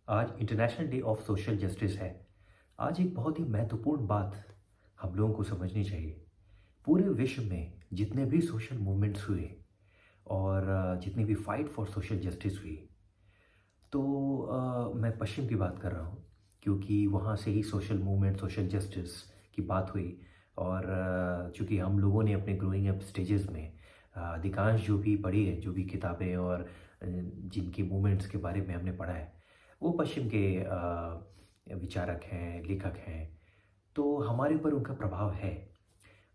आज international day of social justice है। आज एक बहुत ही महत्वपूर्ण बात हम लोगों को समझनी चाहिए। पूरे विश्व में जितने भी सोशल मूवमेंट्स हुए और जितनी भी फाइट फॉर सोशल जस्टिस हुई, तो मैं पश्चिम की बात कर रहा हूँ क्योंकि वहाँ से ही सोशल मूवमेंट, सोशल जस्टिस की बात हुई। और चूँकि हम लोगों ने अपने ग्रोइंग अप स्टेजेस में अधिकांश जो भी पढ़ी है, जो भी किताबें और जिनके मूवमेंट्स के बारे में हमने पढ़ा है, वो पश्चिम के विचारक हैं, लेखक हैं, तो हमारे ऊपर उनका प्रभाव है।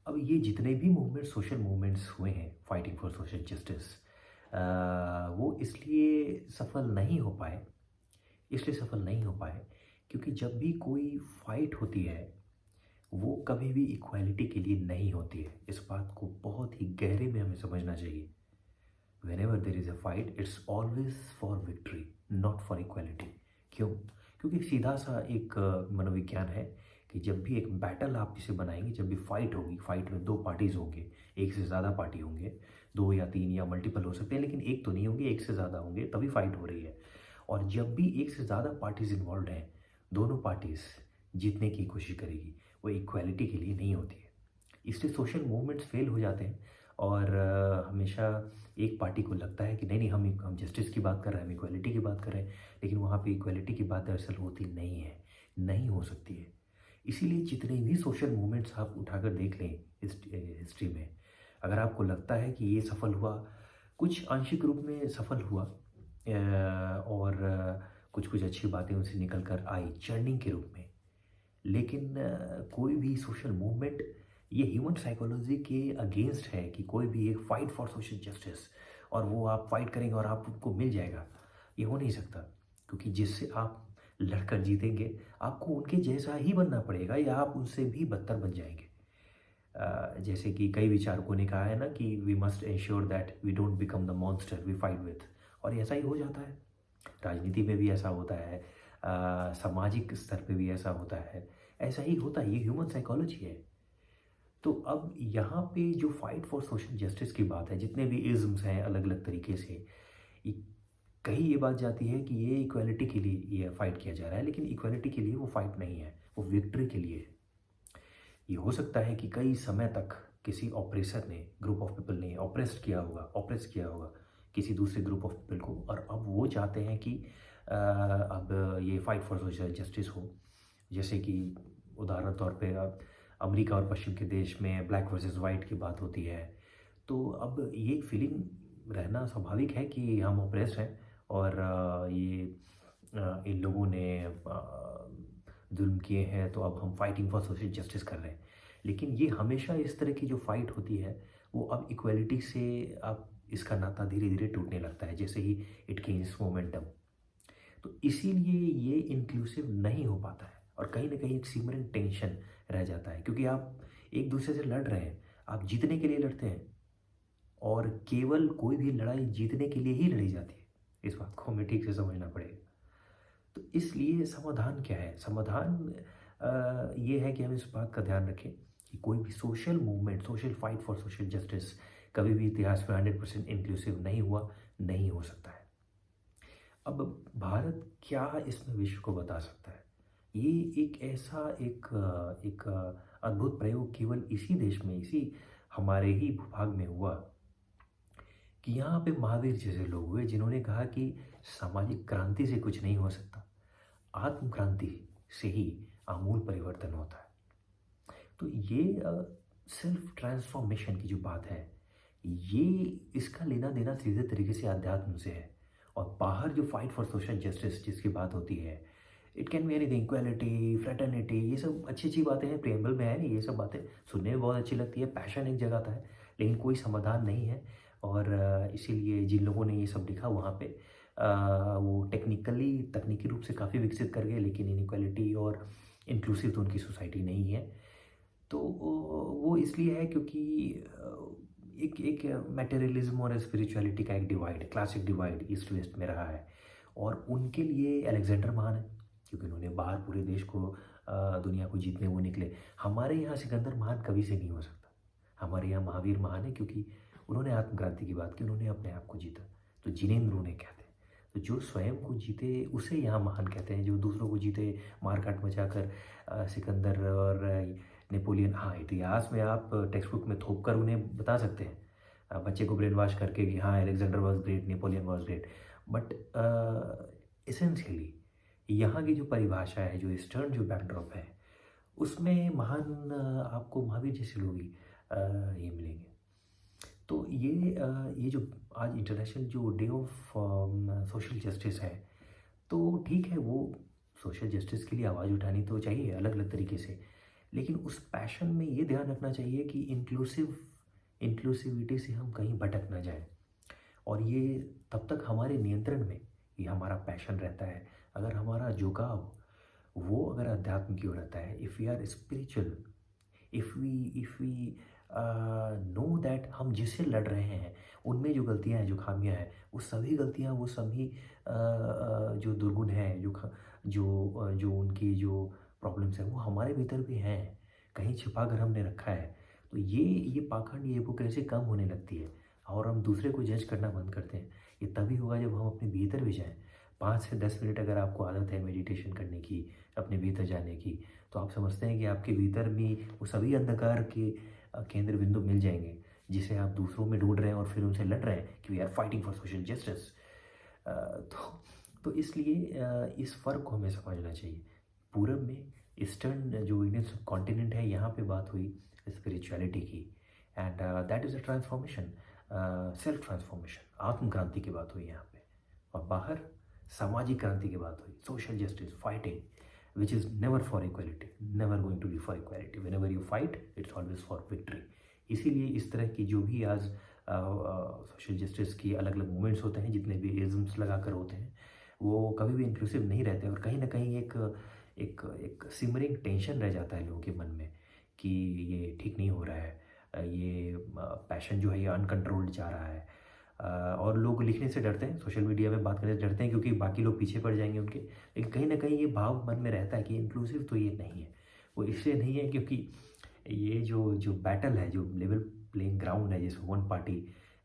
अब ये जितने भी मूवमेंट, सोशल मूवमेंट्स हुए हैं फाइटिंग फॉर सोशल जस्टिस, वो इसलिए सफल नहीं हो पाए क्योंकि जब भी कोई फाइट होती है, वो कभी भी इक्वालिटी के लिए नहीं होती है। इस बात को बहुत ही गहरे में हमें समझना चाहिए। whenever there is a fight, it's always for victory, not for equality। क्यों? क्योंकि सीधा सा एक मनोविज्ञान है कि जब भी एक बैटल आप इसे बनाएंगे, जब भी फाइट होगी, फाइट में दो पार्टीज होंगे, एक से ज़्यादा पार्टी होंगे, दो या तीन या मल्टीपल हो सकते हैं, लेकिन एक तो नहीं होंगे, एक से ज़्यादा होंगे, तभी फाइट हो रही है। और जब भी एक से ज़्यादा पार्टीज इन्वॉल्व हैं, दोनों पार्टीज जीतने की कोशिश करेगी, वो इक्वालिटी के लिए नहीं होती है। इसलिए सोशल मूवमेंट्स फेल हो जाते हैं। और हमेशा एक पार्टी को लगता है कि नहीं नहीं, हम जस्टिस की बात कर रहे हैं, हम इक्वालिटी की बात कर रहे हैं, लेकिन वहाँ पे इक्वालिटी की बात दरअसल होती नहीं है, नहीं हो सकती है। इसीलिए जितने भी सोशल मूवमेंट्स आप उठाकर देख लें हिस्ट्री में, अगर आपको लगता है कि ये सफल हुआ, कुछ आंशिक रूप में सफल हुआ, और कुछ कुछ अच्छी बातें उनसे निकल कर आई चर्निंग के रूप में, लेकिन कोई भी सोशल मूवमेंट ये ह्यूमन साइकोलॉजी के अगेंस्ट है कि कोई भी एक फाइट फॉर सोशल जस्टिस और वो आप फाइट करेंगे और आपको मिल जाएगा, ये हो नहीं सकता। क्योंकि जिससे आप लड़कर जीतेंगे, आपको उनके जैसा ही बनना पड़ेगा या आप उनसे भी बदतर बन जाएंगे। जैसे कि कई विचारकों ने कहा है ना कि we must ensure that we don't become the monster we fight with. और ऐसा ही हो जाता है। राजनीति में भी ऐसा होता है, सामाजिक स्तर पे भी ऐसा होता है, ऐसा ही होता है, ये ह्यूमन साइकोलॉजी है। तो अब यहाँ पे जो फाइट फॉर सोशल जस्टिस की बात है, जितने भी इज़म्स हैं अलग अलग तरीके से, ये कहीं ये बात जाती है कि ये इक्वालिटी के लिए ये फाइट किया जा रहा है, लेकिन इक्वालिटी के लिए वो फाइट नहीं है, वो विक्ट्री के लिए है। ये हो सकता है कि कई समय तक किसी ऑपरेसर ने, ग्रुप ऑफ पीपल ने ऑपरेस किया होगा किसी दूसरे ग्रुप ऑफ पीपल को, और अब वो चाहते हैं कि अब ये फाइट फॉर सोशल जस्टिस हो। जैसे कि उदाहरण तौर पे अब अमेरिका और पश्चिम के देश में ब्लैक वर्सेस वाइट की बात होती है, तो अब ये फीलिंग रहना स्वाभाविक है कि हम ऑपरेस हैं और इन लोगों ने जुल्म किए हैं, तो अब हम फाइटिंग फॉर सोशल जस्टिस कर रहे हैं। लेकिन ये हमेशा इस तरह की जो फाइट होती है, वो अब इक्वलिटी से अब इसका नाता धीरे धीरे टूटने लगता है, जैसे ही इट गेन्स मोमेंटम। तो इसीलिए ये इंक्लूसिव नहीं हो पाता है और कहीं ना कहीं एक सिमरन टेंशन रह जाता है, क्योंकि आप एक दूसरे से लड़ रहे हैं, आप जीतने के लिए लड़ते हैं, और केवल कोई भी लड़ाई जीतने के लिए ही लड़ी जाती है। इस बात को हमें ठीक से समझना पड़ेगा। तो इसलिए समाधान क्या है? समाधान ये है कि हम इस बात का ध्यान रखें कि कोई भी social movement, social fight for social justice कभी भी इतिहास में 100% इंक्लूसिव नहीं हुआ, नहीं हो सकता है। अब भारत क्या इसमें विश्व को बता सकता है? ये एक ऐसा एक अद्भुत प्रयोग केवल इसी देश में, इसी हमारे ही भूभाग में हुआ कि यहाँ पे महावीर जैसे लोग हुए जिन्होंने कहा कि सामाजिक क्रांति से कुछ नहीं हो सकता, आत्म क्रांति से ही आमूल परिवर्तन होता है। तो ये सेल्फ ट्रांसफॉर्मेशन की जो बात है, ये इसका लेना देना सीधे तरीके से अध्यात्म से है। और बाहर जो फाइट फॉर सोशल जस्टिस जिसकी बात होती है, it can be anything, equality, fraternity, ये सब अच्छी अच्छी बातें हैं, प्रेम्बल में है, ये सब बातें सुनने में बहुत अच्छी लगती है, पैशन एक जगह था है, लेकिन कोई समाधान नहीं है। और इसीलिए जिन लोगों ने ये सब लिखा वहाँ पे वो तकनीकी रूप से काफ़ी विकसित कर गए, लेकिन इनइक्वालिटी और इंक्लूसिव तो उनकी सोसाइटी नहीं है। तो वो इसलिए है क्योंकि एक एक मटेरियलिज्म और स्पिरिचुअलिटी का एक divide, classic divide east west में रहा है। और उनके लिए अलेक्जेंडर महान है क्योंकि उन्होंने बाहर पूरे देश को, दुनिया को जीतने वो निकले। हमारे यहाँ सिकंदर महान कभी से नहीं हो सकता। हमारे यहाँ महावीर महान है क्योंकि उन्होंने आत्मक्रांति की बात की, उन्होंने अपने आप को जीता। तो जिनेंद्र उन्हें कहते हैं। तो जो स्वयं को जीते उसे यहाँ महान कहते हैं, जो दूसरों को जीते मार-काट मचाकर सिकंदर और नेपोलियन, हाँ, इतिहास में आप टेक्स्ट बुक में थोप कर उन्हें बता सकते हैं। बच्चे को ब्रेन वॉश करके कि हाँ, Alexander was great, Napoleon was great. But essentially यहाँ की जो परिभाषा है, जो ईस्टर्न जो बैकड्रॉप है, उसमें महान आपको महावीर जैसे लोग ही ये मिलेंगे। तो ये जो आज इंटरनेशनल जो डे ऑफ सोशल जस्टिस है, तो ठीक है, वो सोशल जस्टिस के लिए आवाज़ उठानी तो चाहिए अलग-अलग तरीके से। लेकिन उस पैशन में ये ध्यान रखना चाहिए कि इंक्लूसिविटी से हम कहीं भटक ना जाएँ। और ये तब तक हमारे नियंत्रण में ये हमारा पैशन रहता है, अगर हमारा झुकाव वो अगर अध्यात्म की ओर रहता है, if we are spiritual, if we know that हम जिससे लड़ रहे हैं उनमें जो गलतियाँ हैं, जो खामियाँ हैं, वो सभी गलतियाँ, वो सभी जो दुर्गुण हैं, जो उनकी जो प्रॉब्लम्स हैं, वो हमारे भीतर भी हैं, कहीं छिपा कर हमने रखा है। तो ये पाखंड, ये हिपोक्रेसी कम होने लगती है और हम दूसरे को जज करना बंद करते हैं। ये तभी होगा जब हम अपने भीतर भी जाएँ। 5 से 10 मिनट अगर आपको आदत है मेडिटेशन करने की, अपने भीतर जाने की, तो आप समझते हैं कि आपके भीतर भी वो सभी अंधकार के केंद्र बिंदु मिल जाएँगे, जिसे आप दूसरों में ढूँढ रहे हैं और फिर उनसे लड़ रहे हैं कि we are fighting for social justice. तो इसलिए इस फ़र्क को हमें समझना चाहिए। पूरब में ईस्टर्न जो इंडियन सबकॉन्टिनेंट है, यहाँ पे बात हुई स्पिरिचुअलिटी की, and that is a transformation, self transformation, आत्म क्रांति की बात हुई यहाँ पे। और बाहर सामाजिक क्रांति की बात हुई, social justice, fighting, which is never for equality, never going to be for equality. Whenever you fight, it's always for victory. इसीलिए इस तरह की जो भी आज सोशल जस्टिस की अलग अलग मूवमेंट्स होते हैं, जितने भी इज़म्स लगा कर होते हैं, वो कभी भी इंक्लूसिव नहीं रहते और कहीं ना कहीं एक सिमरिंग टेंशन रह जाता है लोगों के मन में कि ये ठीक नहीं हो रहा है, ये पैशन जो है ये अनकंट्रोल्ड जा रहा है। और लोग लिखने से डरते हैं, सोशल मीडिया में बात करने से डरते हैं क्योंकि बाकी लोग पीछे पड़ जाएंगे उनके। लेकिन कहीं ना कहीं ये भाव मन में रहता है कि इंक्लूसिव तो ये नहीं है। वो इसलिए नहीं है क्योंकि ये जो बैटल है, जो लेवल प्लेइंग ग्राउंड है, जिसमें वन पार्टी,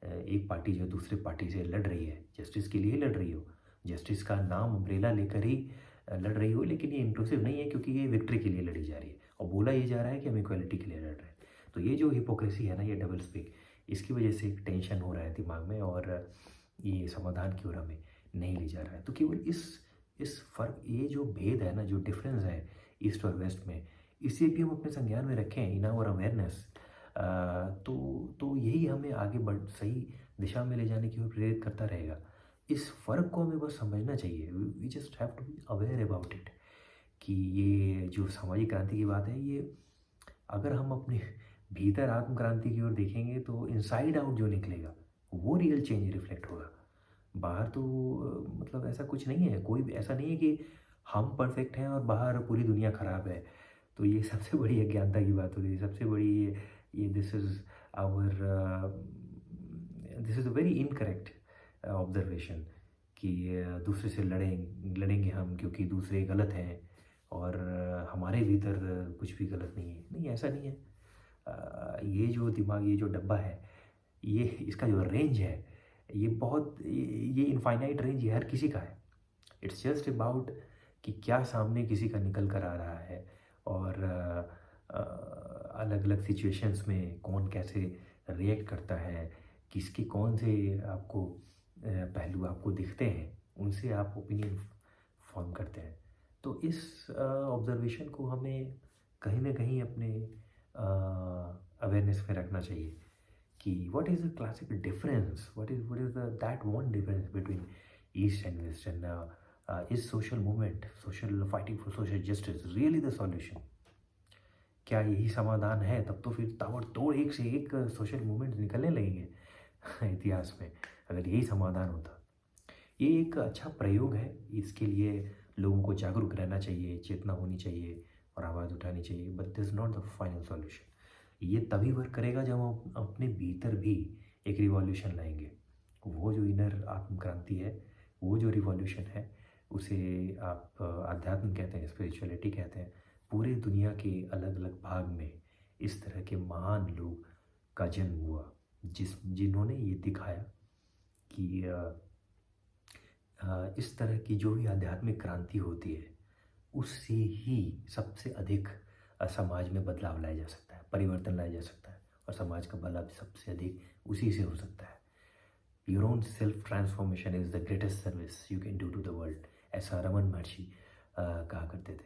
एक पार्टी जो दूसरे पार्टी से लड़ रही है, जस्टिस के लिए लड़ रही हो, जस्टिस का नाम अम्ब्रेला लेकर ही लड़ रही हो, लेकिन ये इंक्लूसिव नहीं है क्योंकि ये विक्ट्री के लिए लड़ी जा रही है और बोला ये जा रहा है कि हम इक्वालिटी के लिए लड़ रहे हैं। तो ये जो हिपोक्रेसी है ना, ये डबल स्पीक, इसकी वजह से एक टेंशन हो रहा है दिमाग में और ये समाधान की ओर हमें नहीं ले जा रहा है। तो केवल इस फ़र्क, ये जो भेद है ना, जो डिफरेंस है ईस्ट और वेस्ट में, इसे भी हम अपने संज्ञान में रखें इन आवर अवेयरनेस, तो यही हमें आगे सही दिशा में ले जाने की ओर प्रेरित करता रहेगा। इस फ़र्क को हमें बस समझना चाहिए, we just have to be aware about it, कि ये जो सामाजिक क्रांति की बात है, ये अगर हम अपने भीतर आत्म क्रांति की ओर देखेंगे तो इनसाइड आउट जो निकलेगा वो रियल चेंज रिफ्लेक्ट होगा। बाहर तो मतलब ऐसा कुछ नहीं है, कोई भी ऐसा नहीं है कि हम परफेक्ट हैं और बाहर पूरी दुनिया ख़राब है। तो ये सबसे बड़ी अज्ञानता की बात हो रही है, सबसे बड़ी ये this is a very incorrect observation कि दूसरे से लड़ेंगे हम क्योंकि दूसरे गलत हैं और हमारे भीतर कुछ भी गलत नहीं है। नहीं, ऐसा नहीं है। ये जो दिमाग, ये जो डब्बा है, ये इसका जो रेंज है, ये बहुत ये इनफाइनाइट रेंज ये हर किसी का है। इट्स जस्ट अबाउट कि क्या सामने किसी का निकल कर आ रहा है और अलग अलग सिचुएशंस में कौन कैसे रिएक्ट करता है, किसके कौन से आपको पहलू आपको दिखते हैं, उनसे आप ओपिनियन फॉर्म करते हैं। तो इस ऑब्जर्वेशन को हमें कहीं ना कहीं अपने अवेयरनेस में रखना चाहिए कि what is the classical difference, what is the that one difference between east and west, and is social movement, social fighting for social justice really the solution? क्या यही समाधान है? तब तो फिर ताबड़तोड़ एक से एक सोशल मूवमेंट निकलने लगेंगे इतिहास में, अगर यही समाधान होता। ये एक अच्छा प्रयोग है, इसके लिए लोगों को जागरूक रहना चाहिए, चेतना होनी चाहिए और आवाज़ उठानी चाहिए, but this is not the final solution. ये तभी वर्क करेगा जब हम अपने भीतर भी एक रिवॉल्यूशन लाएंगे। वो जो इनर आत्म क्रांति है, वो जो रिवॉल्यूशन है, उसे आप अध्यात्म कहते हैं, स्पिरिचुअलिटी कहते हैं। पूरे दुनिया के अलग अलग भाग में इस तरह के महान लोग का जन्म हुआ जिन्होंने ये दिखाया कि इस तरह की जो भी आध्यात्मिक क्रांति होती है, उससे ही सबसे अधिक समाज में बदलाव लाया जा सकता है, परिवर्तन लाया जा सकता है और समाज का भला भी सबसे अधिक उसी से हो सकता है। Your own self transformation is the greatest service you can do to the world, ऐसा रमन महर्षि कहा करते थे।